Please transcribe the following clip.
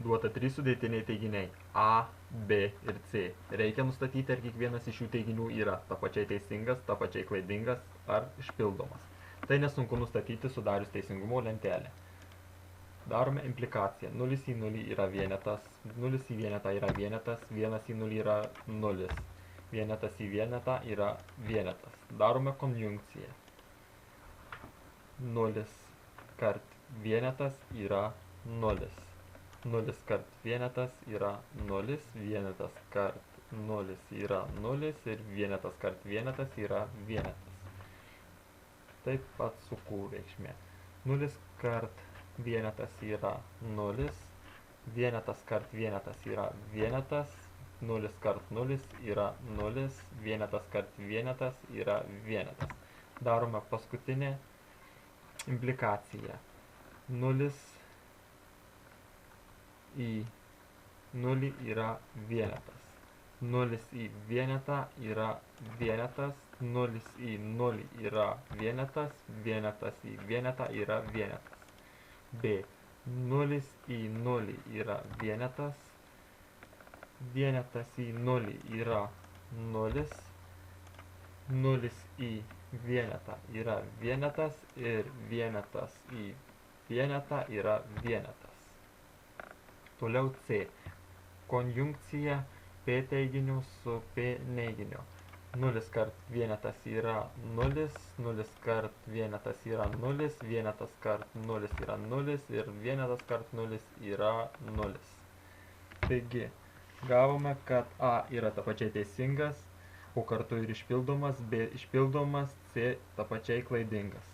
Duota 3 sudėtiniai teiginiai A, B ir C. Reikia nustatyti, ar kiekvienas iš šių teiginių yra tapačiai teisingas, tapačiai klaidingas ar išpildomas. Tai nesunku nustatyti sudarius teisingumo lentelę. Darome implikaciją. 0 į 0 yra vienetas, 0 į vienetą yra vienetas, 1 į 0 yra 0. Vienetas į vienetą yra vienetas. Darome konjunkciją. 0 kart vienetas yra 0. 0 kart vienetas yra 0, vienetas kart 0 yra 0 ir vienetas kart vienetas yra vienetas. Taip pat sukų reikšmė. 0 kart vienetas yra 0, vienetas kart vienetas yra vienetas, 0 kart 0 yra 0, vienetas kart vienetas yra vienetas. Darome paskutinę implikaciją. 0 į 0 yra vienetas. 0 į vienetą yra vienetas, 0 į 0 yra vienetas, vienetas į vienetą yra vienetas. B. 0 į 0 yra vienetas, vienetas į 0 yra 0, 0 į vienetą yra vienetas ir vienetas į vienetą yra vienetas. Toliau C. Konjunkcija P teiginių su P neiginiu. 0 kart vienetas yra 0, 0 kart vienetas yra 0, vienetas kart 0 yra 0 ir vienetas kart 0 yra 0. Taigi, gavome, kad A yra tapačiai teisingas, o kartu ir išpildomas, B išpildomas, C tapačiai klaidingas.